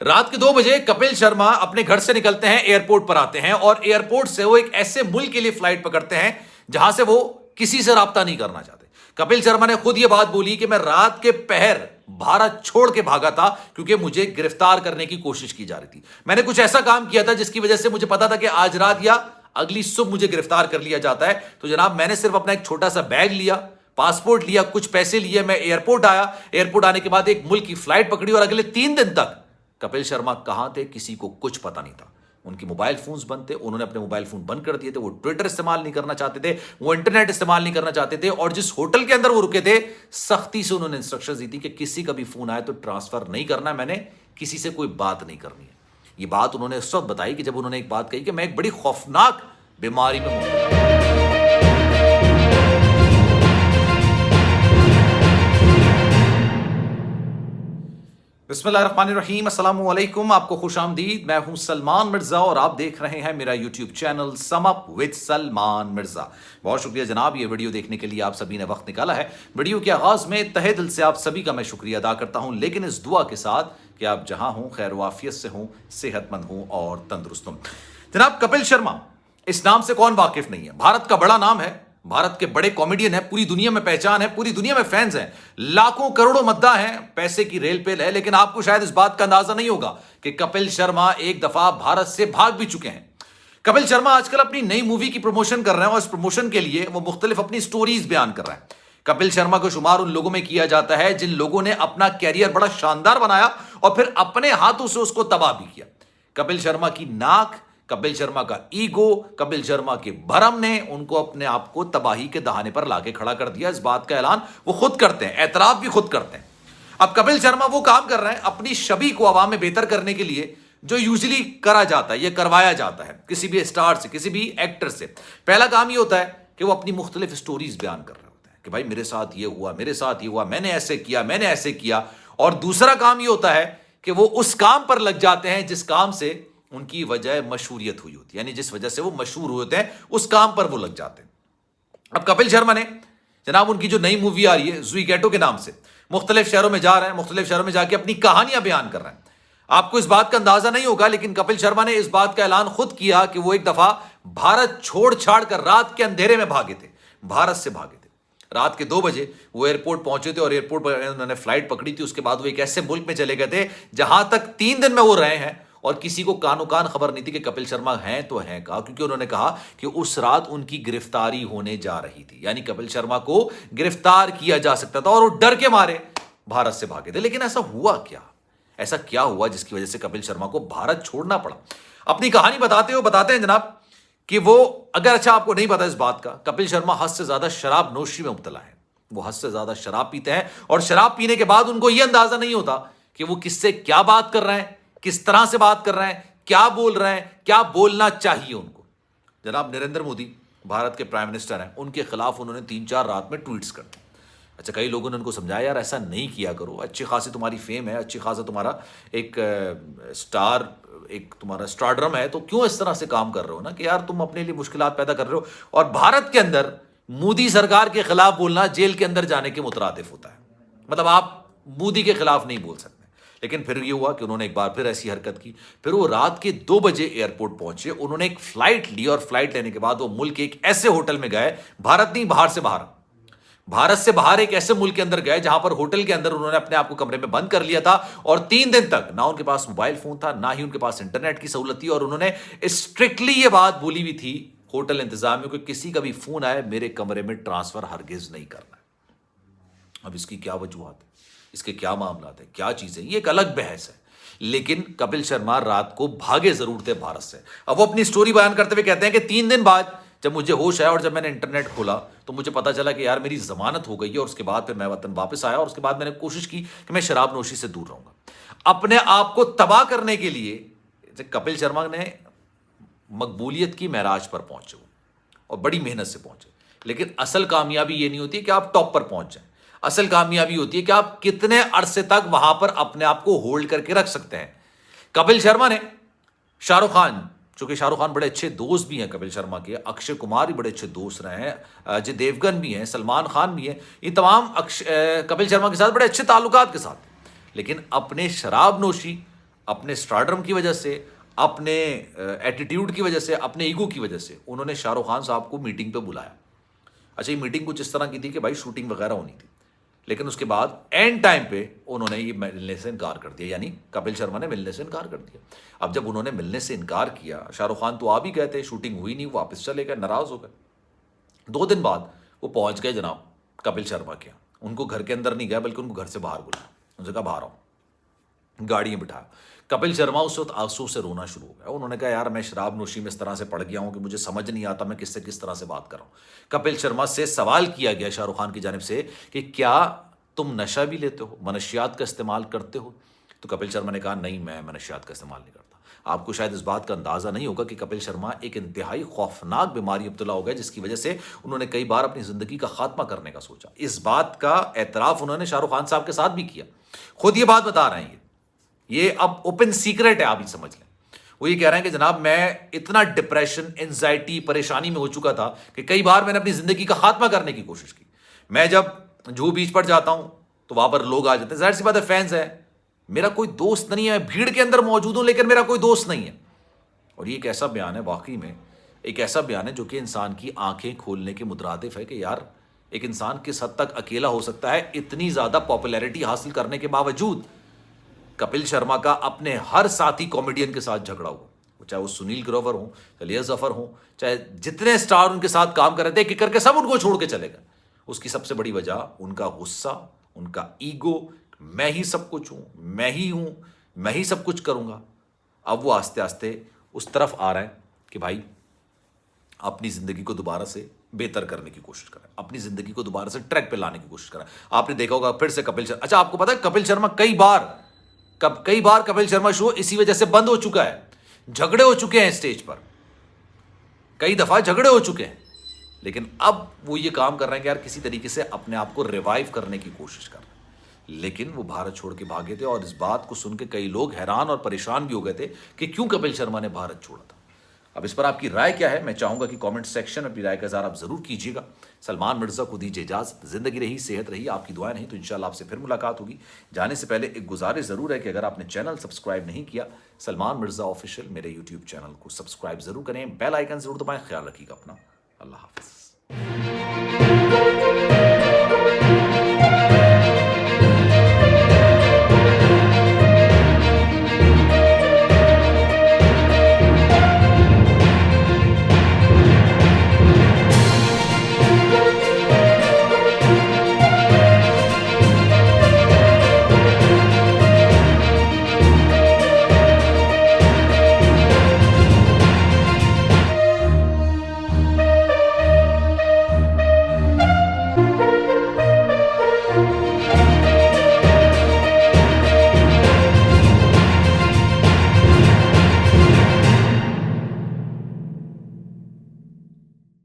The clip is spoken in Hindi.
रात के 2 बजे कपिल शर्मा अपने घर से निकलते हैं, एयरपोर्ट पर आते हैं और एयरपोर्ट से वो एक ऐसे मुल्क के लिए फ्लाइट पकड़ते हैं जहां से वो किसी से राब्ता नहीं करना चाहते। कपिल शर्मा ने खुद ये बात बोली कि मैं रात के पहर भारत छोड़ के भागा था क्योंकि मुझे गिरफ्तार करने की कोशिश की जा रही थी। मैंने कुछ ऐसा काम किया था जिसकी वजह से मुझे पता था कि आज रात या अगली सुबह मुझे गिरफ्तार कर लिया जाता है। तो जनाब, मैंने सिर्फ अपना एक छोटा सा बैग लिया, पासपोर्ट लिया, कुछ पैसे लिए, मैं एयरपोर्ट आया। एयरपोर्ट आने के बाद एक मुल्क की फ्लाइट पकड़ी और अगले 3 दिन तक कपिल शर्मा कहां थे किसी को कुछ पता नहीं था। उनके मोबाइल फोन्स बंद थे, उन्होंने अपने मोबाइल फोन बंद कर दिए थे। वो ट्विटर इस्तेमाल नहीं करना चाहते थे, वो इंटरनेट इस्तेमाल नहीं करना चाहते थे। और जिस होटल के अंदर वो रुके थे, सख्ती से उन्होंने इंस्ट्रक्शंस दी थी कि किसी का भी फोन आए तो ट्रांसफर नहीं करना, मैंने किसी से कोई बात नहीं करनी है। ये बात उन्होंने उस वक्त बताई कि जब उन्होंने एक बात कही कि मैं एक बड़ी खौफनाक बीमारी में मुब्तला हूं। बिस्मिल्लाहिर्रहमानिर्रहीम, अस्सलामु अलैकुम। आपको खुशामदीद। मैं हूं सलमान मिर्जा और आप देख रहे हैं मेरा YouTube channel sum up with Salman Mirza. बहुत शुक्रिया जनाब, ये वीडियो देखने के लिए आप सभी ने वक्त निकाला है। वीडियो के आगाज में तहे दिल से आप सभी का मैं शुक्रिया अदा करता हूं, लेकिन इस दुआ के साथ कि आप जहां हों खैर वाफियत से हों, सेहतमंद हों और तंदुरुस्त हों। जनाब, कपिल शर्मा, इस नाम से कौन वाकिफ नहीं है। भारत का बड़ा नाम है, भारत के बड़े कॉमेडियन है, पूरी दुनिया में पहचान है, पूरी दुनिया में फैंस हैं, लाखों करोड़ों मद्दा हैं, पैसे की रेल पेल है। लेकिन आपको शायद इस बात का अंदाजा नहीं होगा कि कपिल शर्मा एक दफा भारत से भाग भी चुके हैं। कपिल शर्मा आजकल अपनी नई मूवी की प्रमोशन कर रहे हैं और इस प्रमोशन के लिए वो मुख्तलिफ अपनी स्टोरीज बयान कर रहे हैं। कपिल शर्मा को शुमार उन लोगों में किया जाता है जिन लोगों ने अपना कैरियर बड़ा शानदार बनाया और फिर अपने हाथों से उसको तबाह भी किया। कपिल शर्मा की नाक, कपिल शर्मा का ईगो, कपिल शर्मा के भरम ने उनको अपने आप को तबाही के दहाने पर लाके खड़ा कर दिया। इस बात का ऐलान वो खुद करते हैं, एतराफ भी खुद करते हैं। अब कपिल शर्मा वो काम कर रहे हैं अपनी छवि को आवाम में बेहतर करने के लिए जो यूजुअली करा जाता है, ये करवाया जाता है किसी भी स्टार से, किसी भी एक्टर से। पहला काम ये होता है कि वो अपनी मुख्तलिफ स्टोरीज बयान कर रहे होते हैं कि भाई मेरे साथ ये हुआ, मेरे साथ ये हुआ, मैंने ऐसे किया, मैंने ऐसे किया। और दूसरा काम ये होता है कि वो उस काम पर लग जाते हैं जिस काम से उनकी वजह मशहूरियत हुई होती है, यानी जिस वजह से वो मशहूर होते हैं उस काम पर वो लग जाते हैं। अब कपिल शर्मा ने जनाब उनकी जो नई मूवी आ रही है जुई कैटो के नाम से, मुख्तलिफ शहरों में जा रहे हैं, मुख्तलिफ शहरों में जाके अपनी कहानियां बयान कर रहे हैं। आपको इस बात का अंदाजा नहीं होगा, लेकिन कपिल शर्मा ने इस बात का ऐलान खुद किया कि वो एक दफा भारत छोड़ छाड़ कर रात के अंधेरे में भागे थे, भारत से भागे थे। रात के 2 बजे वो एयरपोर्ट पहुंचे थे और एयरपोर्ट पर उन्होंने फ्लाइट पकड़ी थी। उसके बाद वो एक ऐसे मुल्क में चले गए थे जहां तक 3 दिन में वो रहे हैं और किसी को कानो कान खबर नहीं थी कि कपिल शर्मा हैं तो हैं कहा, क्योंकि उन्होंने कहा कि उस रात उनकी गिरफ्तारी होने जा रही थी, यानी कपिल शर्मा को गिरफ्तार किया जा सकता था और वो डर के मारे भारत से भागे थे। लेकिन ऐसा हुआ क्या, ऐसा क्या हुआ जिसकी वजह से कपिल शर्मा को भारत छोड़ना पड़ा। अपनी कहानी बताते हैं जनाब कि वो, अगर अच्छा आपको नहीं पता इस बात का, कपिल शर्मा हद से ज्यादा शराब नोशी में मुब्तला है। वो हद से ज्यादा शराब पीते हैं और शराब पीने के बाद उनको यह अंदाजा नहीं होता कि वो किससे क्या बात कर रहे हैं, किस तरह से बात कर रहे हैं, क्या बोल रहे हैं, क्या बोलना चाहिए उनको। जनाब नरेंद्र मोदी भारत के प्राइम मिनिस्टर हैं, उनके खिलाफ उन्होंने 3-4 रात में ट्वीट्स कर दिए। अच्छा, कई लोगों ने उनको समझाया यार ऐसा नहीं किया करो, अच्छी खासी तुम्हारी फेम है, अच्छी खासा तुम्हारा एक स्टार, एक तुम्हारा स्टारडम है, तो क्यों इस तरह से काम कर रहे हो ना कि यार तुम अपने लिए मुश्किलात पैदा कर रहे हो। और भारत के अंदर मोदी सरकार के खिलाफ बोलना जेल के अंदर जाने के मुतरादिफ होता है, मतलब आप मोदी के खिलाफ नहीं बोल सकते। लेकिन फिर ये हुआ कि उन्होंने एक बार फिर ऐसी हरकत की। फिर वो रात के 2 बजे एयरपोर्ट पहुंचे, उन्होंने एक फ्लाइट ली और फ्लाइट लेने के बाद वो मुल्क के एक ऐसे होटल में गए, भारत नहीं, बाहर से बाहर, भारत से बाहर एक ऐसे मुल्क के अंदर गए जहां पर होटल के अंदर उन्होंने अपने आप को कमरे में बंद कर लिया था और 3 दिन तक ना उनके पास मोबाइल फोन था, ना ही उनके पास इंटरनेट की सहूलत थी। और उन्होंने स्ट्रिक्टली ये बात बोली भी थी होटल इंतजामियों को, किसी का भी फोन आए मेरे कमरे में ट्रांसफर हरगिज नहीं करना है। अब इसकी क्या वजूहत है, इसके क्या मामला है, क्या चीजें, ये एक अलग बहस है। लेकिन कपिल शर्मा रात को भागे जरूर थे भारत से। अब वो अपनी स्टोरी बयान करते हुए कहते हैं कि 3 दिन बाद जब मुझे होश आया और जब मैंने इंटरनेट खोला तो मुझे पता चला कि यार मेरी जमानत हो गई है। और उसके बाद फिर मैं वतन वापस आया और उसके बाद मैंने कोशिश की कि मैं शराब नोशी से दूर रहूंगा। अपने आप को तबाह करने के लिए कपिल शर्मा ने मकबूलियत की महराज पर पहुंचे और बड़ी मेहनत से पहुंचे। लेकिन असल कामयाबी ये नहीं होती कि आप टॉप पर पहुंच जाए, असल कामयाबी होती है कि आप कितने अरसे तक वहां पर अपने आप को होल्ड करके रख सकते हैं। कपिल शर्मा ने शाहरुख खान, चूंकि शाहरुख खान बड़े अच्छे दोस्त भी हैं कपिल शर्मा के, अक्षय कुमार भी बड़े अच्छे दोस्त रहे हैं, अजय देवगन भी हैं, सलमान खान भी हैं, ये तमाम कपिल शर्मा के साथ बड़े अच्छे ताल्लुकात के साथ। लेकिन अपने शराब नोशी, अपने स्टारडम की वजह से, अपने एटीट्यूड की वजह से, अपने ईगो की वजह से उन्होंने शाहरुख खान साहब को मीटिंग पे बुलाया। अच्छा, ये मीटिंग कुछ इस तरह की थी कि भाई शूटिंग वगैरह होनी थी, लेकिन उसके बाद एंड टाइम पे उन्होंने ये मिलने से इनकार कर दिया, यानी कपिल शर्मा ने मिलने से इनकार कर दिया। अब जब उन्होंने मिलने से इनकार किया, शाहरुख खान तो आ भी गए थे, शूटिंग हुई नहीं, वापस चले गए, नाराज हो गए। 2 दिन बाद वो पहुंच गए जनाब कपिल शर्मा के यहाँ। उनको घर के अंदर नहीं गया, बल्कि उनको घर से बाहर बुलाया, उनसे कहा बाहर आओ, गाड़ी में बिठाया। कपिल शर्मा उस वक्त आंसू से रोना शुरू हो गया। उन्होंने कहा यार मैं शराब नोशी में इस तरह से पड़ गया हूं कि मुझे समझ नहीं आता मैं किससे किस तरह से बात कर रहा हूं। कपिल शर्मा से सवाल किया गया शाहरुख खान की जानिब से कि क्या तुम नशा भी लेते हो, मनशियात का इस्तेमाल करते हो? तो कपिल शर्मा ने कहा नहीं, मैं मनशियात का इस्तेमाल नहीं करता। आपको शायद इस बात का अंदाजा नहीं होगा कि कपिल शर्मा एक इंतहाई खौफनाक बीमारी मुब्तला हो गए, जिसकी वजह से उन्होंने कई बार अपनी जिंदगी का खात्मा करने का सोचा। इस बात का एतराफ उन्होंने शाहरुख खान साहब के साथ भी किया, खुद ये बात बता रहे हैं। ये अब ओपन सीक्रेट है, आप ही समझ लें। वो ये कह रहे हैं कि जनाब मैं इतना डिप्रेशन, एंजाइटी, परेशानी में हो चुका था कि कई बार मैंने अपनी जिंदगी का खात्मा करने की कोशिश की। मैं जब जुहू बीच पर जाता हूं तो वहां पर लोग आ जाते हैं, जाहिर सी बात है फैंस है, मेरा कोई दोस्त नहीं है, मैं भीड़ के अंदर मौजूद हूं लेकिन मेरा कोई दोस्त नहीं है। और ये एक ऐसा बयान है, वाकई में एक ऐसा बयान है जो कि इंसान की आंखें खोलने के मुतरादिफ है कि यार एक इंसान किस हद तक अकेला हो सकता है इतनी ज्यादा पॉपुलैरिटी हासिल करने के बावजूद। कपिल शर्मा का अपने हर साथी कॉमेडियन के साथ झगड़ा हुआ, चाहे वो सुनील ग्रोवर हो, लिया जफर हो, चाहे जितने स्टार उनके साथ काम कर रहे थे, एक एक करके सब उनको छोड़ के चले गए। उसकी सबसे बड़ी वजह उनका गुस्सा, उनका ईगो, मैं ही सब कुछ हूं, मैं ही हूं, मैं ही सब कुछ करूंगा। अब वो आस्ते आस्ते उस तरफ आ रहे हैं कि भाई अपनी जिंदगी को दोबारा से बेहतर करने की कोशिश करें, अपनी जिंदगी को दोबारा से ट्रैक पे लाने की कोशिश करें। आपने देखा होगा फिर से कपिल शर्मा, अच्छा आपको पता है कपिल शर्मा कई बार कपिल शर्मा शो इसी वजह से बंद हो चुका है, झगड़े हो चुके हैं स्टेज पर, कई दफा झगड़े हो चुके हैं। लेकिन अब वो ये काम कर रहे हैं कि यार किसी तरीके से अपने आप को रिवाइव करने की कोशिश कर रहे हैं। लेकिन वो भारत छोड़ के भागे थे और इस बात को सुन के कई लोग हैरान और परेशान भी हो गए थे कि क्यों कपिल शर्मा ने भारत छोड़ा था। अब इस पर आपकी राय क्या है, मैं चाहूंगा कि कमेंट सेक्शन में अपनी राय का इज़हार आप जरूर कीजिएगा। सलमान मिर्जा को दीजिए इजाजत, जिंदगी रही, सेहत रही, आपकी दुआएं नहीं तो इंशाल्लाह आपसे फिर मुलाकात होगी। जाने से पहले एक गुजारिश जरूर है कि अगर आपने चैनल सब्सक्राइब नहीं किया सलमान मिर्जा ऑफिशियल मेरे यूट्यूब चैनल को सब्सक्राइब जरूर करें, बेल आइकन जरूर दबाएं। ख्याल रखिएगा अपना, अल्लाह हाफिज।